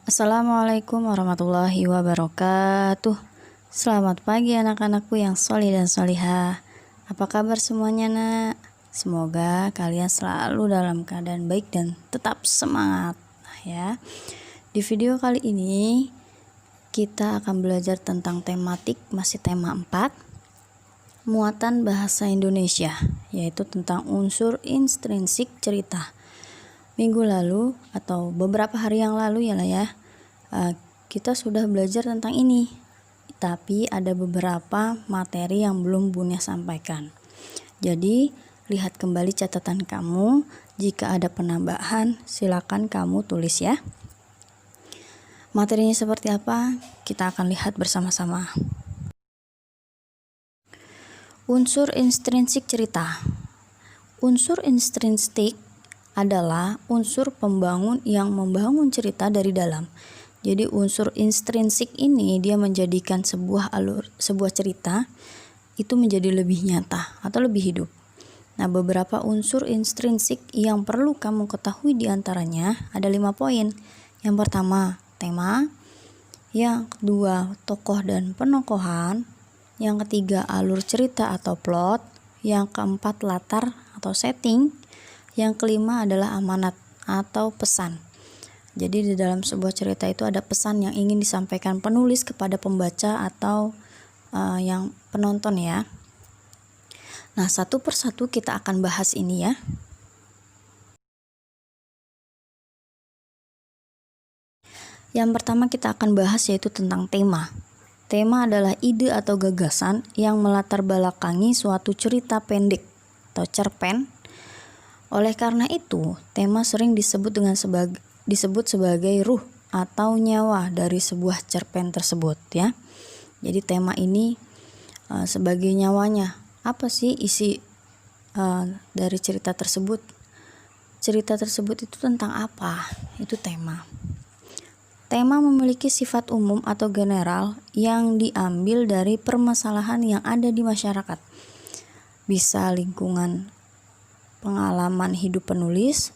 Assalamualaikum warahmatullahi wabarakatuh. Selamat pagi anak-anakku yang solih dan solihah. Apa kabar semuanya nak? Semoga kalian selalu dalam keadaan baik dan tetap semangat ya. Di video kali ini kita akan belajar tentang tematik, masih tema 4, muatan bahasa Indonesia, yaitu tentang unsur intrinsik cerita. Minggu lalu atau beberapa hari yang lalu kita sudah belajar tentang ini, tapi ada beberapa materi yang belum Bunda sampaikan. Jadi lihat kembali catatan kamu, jika ada penambahan silakan kamu tulis ya. Materinya seperti apa? Kita akan lihat bersama-sama. Unsur intrinsik cerita. Unsur intrinsik adalah unsur pembangun yang membangun cerita dari dalam. Jadi unsur intrinsik ini dia menjadikan sebuah cerita itu menjadi lebih nyata atau lebih hidup. Nah, beberapa unsur intrinsik yang perlu kamu ketahui diantaranya ada 5 poin. Yang pertama, tema. Yang kedua, tokoh dan penokohan. Yang ketiga, alur cerita atau plot. Yang keempat, latar atau setting. Yang kelima adalah amanat atau pesan. Jadi di dalam sebuah cerita itu ada pesan yang ingin disampaikan penulis kepada pembaca atau yang penonton ya. Nah, satu persatu kita akan bahas ini ya. Yang pertama kita akan bahas yaitu tentang tema. Tema adalah ide atau gagasan yang melatar belakangi suatu cerita pendek atau cerpen. Oleh karena itu, tema sering disebut sebagai ruh atau nyawa dari sebuah cerpen tersebut ya. Jadi tema ini sebagai nyawanya. Apa sih isi dari cerita tersebut? Cerita tersebut itu tentang apa? Itu tema. Tema memiliki sifat umum atau general yang diambil dari permasalahan yang ada di masyarakat. Bisa lingkungan pengalaman hidup penulis,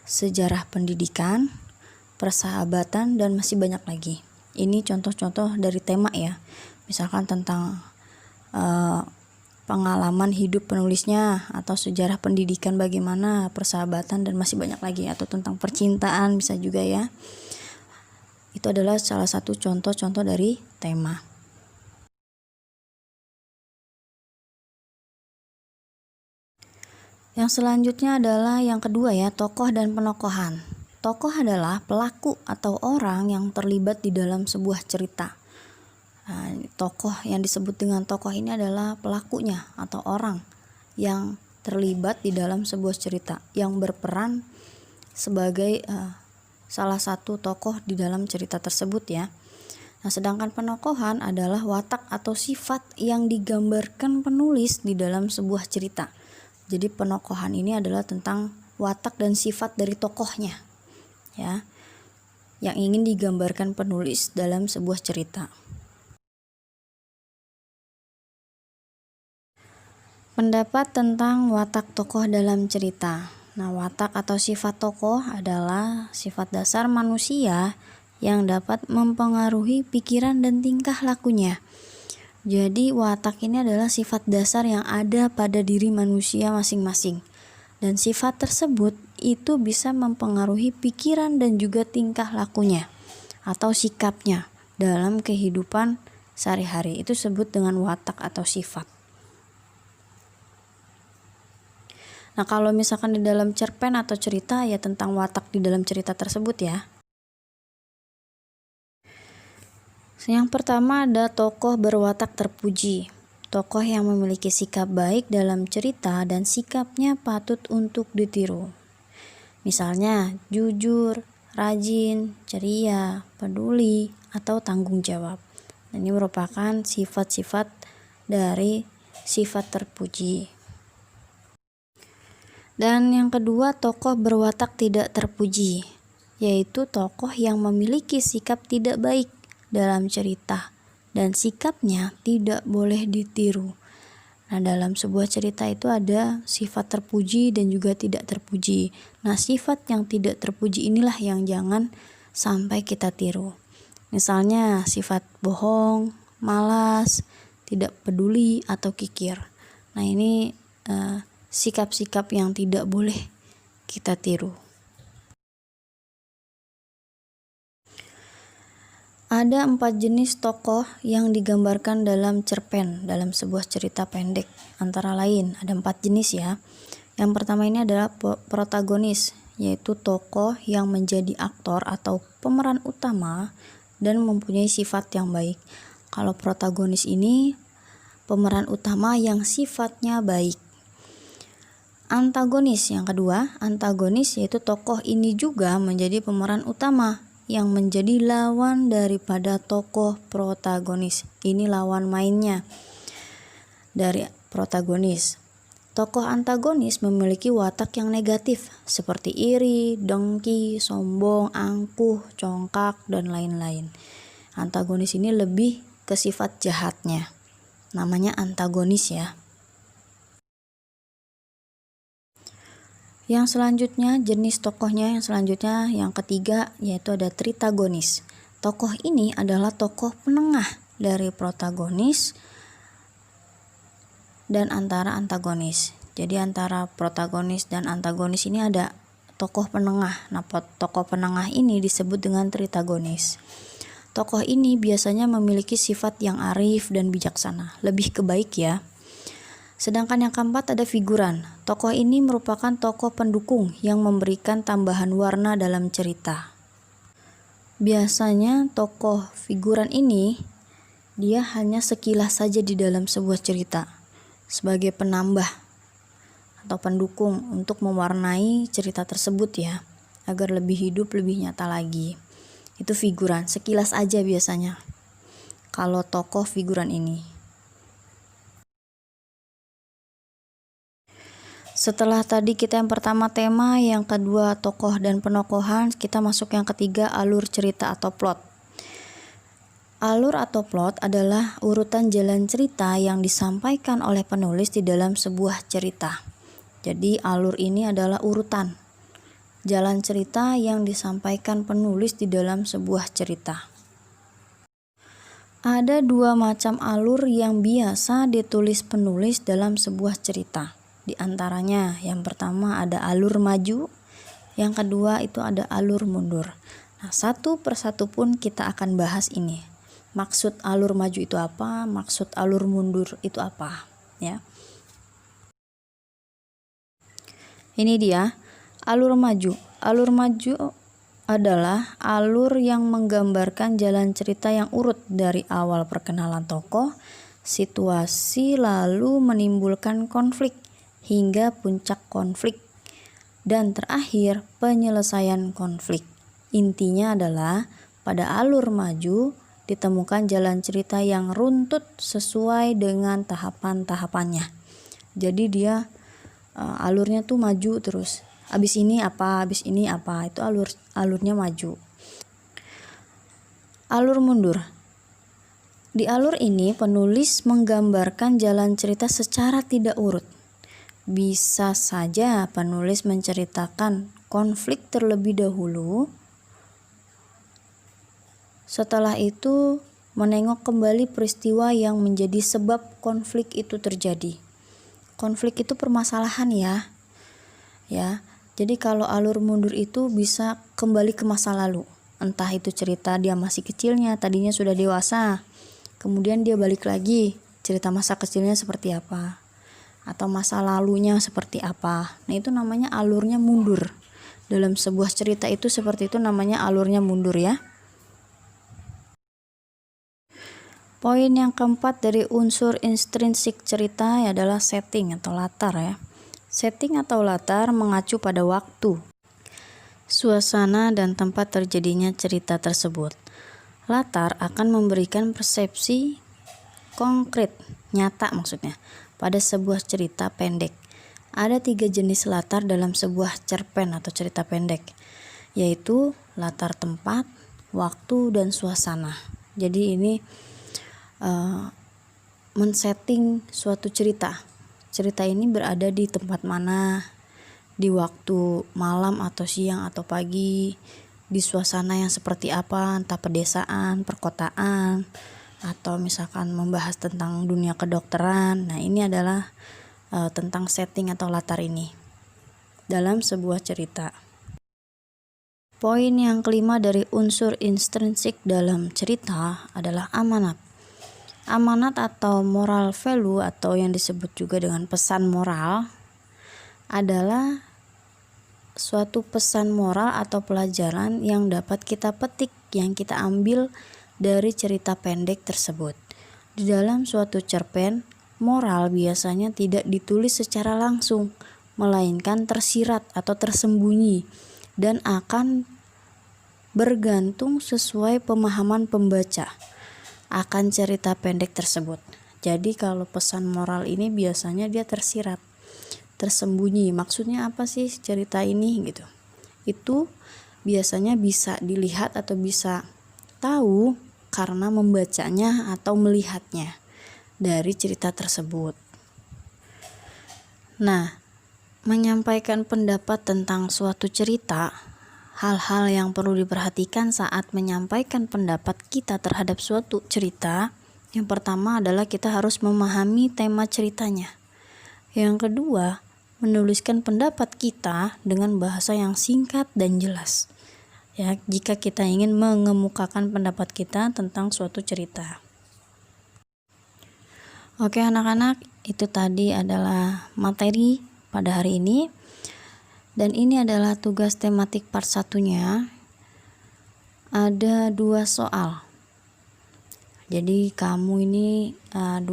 sejarah pendidikan, persahabatan, dan masih banyak lagi. Ini contoh-contoh dari tema ya. Misalkan tentang pengalaman hidup penulisnya, atau sejarah pendidikan bagaimana, persahabatan, dan masih banyak lagi. Atau tentang percintaan bisa juga ya. Itu adalah salah satu contoh-contoh dari tema. Yang selanjutnya adalah yang kedua ya, tokoh dan penokohan. Tokoh adalah pelaku atau orang yang terlibat di dalam sebuah cerita. Nah, tokoh yang disebut dengan tokoh ini adalah pelakunya atau orang yang terlibat di dalam sebuah cerita, yang berperan sebagai salah satu tokoh di dalam cerita tersebut ya. Nah, sedangkan penokohan adalah watak atau sifat yang digambarkan penulis di dalam sebuah cerita. Jadi penokohan ini adalah tentang watak dan sifat dari tokohnya ya, yang ingin digambarkan penulis dalam sebuah cerita. Pendapat tentang watak tokoh dalam cerita. Nah, watak atau sifat tokoh adalah sifat dasar manusia yang dapat mempengaruhi pikiran dan tingkah lakunya. Jadi watak ini adalah sifat dasar yang ada pada diri manusia masing-masing. Dan sifat tersebut itu bisa mempengaruhi pikiran dan juga tingkah lakunya atau sikapnya dalam kehidupan sehari-hari. Itu disebut dengan watak atau sifat. Nah, kalau misalkan di dalam cerpen atau cerita ya tentang watak di dalam cerita tersebut ya. Yang pertama ada tokoh berwatak terpuji. Tokoh yang memiliki sikap baik dalam cerita dan sikapnya patut untuk ditiru. Misalnya jujur, rajin, ceria, peduli, atau tanggung jawab. Ini merupakan sifat-sifat dari sifat terpuji. Dan yang kedua, tokoh berwatak tidak terpuji, yaitu tokoh yang memiliki sikap tidak baik dalam cerita dan sikapnya tidak boleh ditiru. Nah, dalam sebuah cerita itu ada sifat terpuji dan juga tidak terpuji. Nah, sifat yang tidak terpuji inilah yang jangan sampai kita tiru. Misalnya sifat bohong, malas, tidak peduli, atau kikir. Nah, ini sikap-sikap yang tidak boleh kita tiru. Ada 4 jenis tokoh yang digambarkan dalam cerpen, dalam sebuah cerita pendek. Antara lain, ada 4 jenis ya. Yang pertama ini adalah protagonis, yaitu tokoh yang menjadi aktor atau pemeran utama dan mempunyai sifat yang baik. Kalau protagonis ini pemeran utama yang sifatnya baik. Antagonis yang kedua, antagonis yaitu tokoh ini juga menjadi pemeran utama yang menjadi lawan daripada tokoh protagonis. Ini lawan mainnya dari protagonis. Tokoh antagonis memiliki watak yang negatif seperti iri, dengki, sombong, angkuh, congkak, dan lain-lain. Antagonis ini lebih ke sifat jahatnya. Namanya antagonis ya. Yang selanjutnya, jenis tokohnya yang selanjutnya yang ketiga yaitu ada tritagonis. Tokoh ini adalah tokoh penengah dari protagonis dan antara antagonis. Jadi antara protagonis dan antagonis ini ada tokoh penengah. Nah, tokoh penengah ini disebut dengan tritagonis. Tokoh ini biasanya memiliki sifat yang arif dan bijaksana, lebih ke baik ya. Sedangkan yang keempat ada figuran. Tokoh ini merupakan tokoh pendukung yang memberikan tambahan warna dalam cerita. Biasanya tokoh figuran ini dia hanya sekilas saja di dalam sebuah cerita sebagai penambah atau pendukung untuk mewarnai cerita tersebut ya, agar lebih hidup, lebih nyata lagi. Itu figuran, sekilas aja biasanya kalau tokoh figuran ini. Setelah tadi kita yang pertama tema, yang kedua tokoh dan penokohan, kita masuk yang ketiga alur cerita atau plot. Alur atau plot adalah urutan jalan cerita yang disampaikan oleh penulis di dalam sebuah cerita. Jadi alur ini adalah urutan jalan cerita yang disampaikan penulis di dalam sebuah cerita. Ada 2 macam alur yang biasa ditulis penulis dalam sebuah cerita. Di antaranya yang pertama ada alur maju, yang kedua itu ada alur mundur. Nah, satu persatu pun kita akan bahas ini. Maksud alur maju itu apa, maksud alur mundur itu apa ya. Ini dia alur maju. Alur maju adalah alur yang menggambarkan jalan cerita yang urut dari awal perkenalan tokoh, situasi, lalu menimbulkan konflik hingga puncak konflik, dan terakhir penyelesaian konflik. Intinya adalah pada alur maju ditemukan jalan cerita yang runtut sesuai dengan tahapan-tahapannya. Jadi dia alurnya tuh maju terus. Abis ini apa, itu alurnya maju. Alur mundur. Di alur ini penulis menggambarkan jalan cerita secara tidak urut. Bisa saja penulis menceritakan konflik terlebih dahulu, setelah itu menengok kembali peristiwa yang menjadi sebab konflik itu terjadi. Konflik itu permasalahan ya. Jadi kalau alur mundur itu bisa kembali ke masa lalu. Entah itu cerita dia masih kecilnya, tadinya sudah dewasa, kemudian dia balik lagi, cerita masa kecilnya seperti apa, atau masa lalunya seperti apa. Nah, itu namanya alurnya mundur. Dalam sebuah cerita itu seperti itu, namanya alurnya mundur ya. Poin yang keempat dari unsur intrinsik cerita adalah setting atau latar ya. Setting atau latar mengacu pada waktu, suasana, dan tempat terjadinya cerita tersebut. Latar akan memberikan persepsi konkret, nyata maksudnya, pada sebuah cerita pendek. Ada 3 jenis latar dalam sebuah cerpen atau cerita pendek, yaitu latar tempat, waktu, dan suasana. Jadi ini men-setting suatu cerita. Cerita ini berada di tempat mana, di waktu malam atau siang atau pagi, di suasana yang seperti apa, entah pedesaan, perkotaan, atau misalkan membahas tentang dunia kedokteran. Nah, ini adalah tentang setting atau latar ini dalam sebuah cerita. Poin yang kelima dari unsur intrinsik dalam cerita adalah amanat. Amanat atau moral value atau yang disebut juga dengan pesan moral adalah suatu pesan moral atau pelajaran yang dapat kita petik, yang kita ambil dari cerita pendek tersebut. Di dalam suatu cerpen, moral biasanya tidak ditulis secara langsung, melainkan tersirat atau tersembunyi dan akan bergantung sesuai pemahaman pembaca akan cerita pendek tersebut. Jadi kalau pesan moral ini biasanya dia tersirat, tersembunyi. Maksudnya apa sih cerita ini gitu. Itu biasanya bisa dilihat atau bisa tahu karena membacanya atau melihatnya dari cerita tersebut. Nah, menyampaikan pendapat tentang suatu cerita, hal-hal yang perlu diperhatikan saat menyampaikan pendapat kita terhadap suatu cerita. Yang pertama adalah kita harus memahami tema ceritanya. Yang kedua, menuliskan pendapat kita dengan bahasa yang singkat dan jelas. Ya, jika kita ingin mengemukakan pendapat kita tentang suatu cerita. Oke anak-anak, itu tadi adalah materi pada hari ini. Dan ini adalah tugas tematik part 1-nya. Ada 2 soal. Jadi kamu ini 2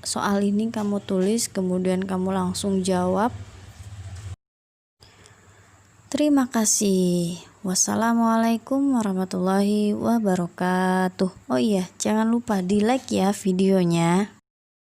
soal ini kamu tulis, kemudian kamu langsung jawab. Terima kasih. Wassalamualaikum warahmatullahi wabarakatuh. Oh iya, jangan lupa di like ya videonya.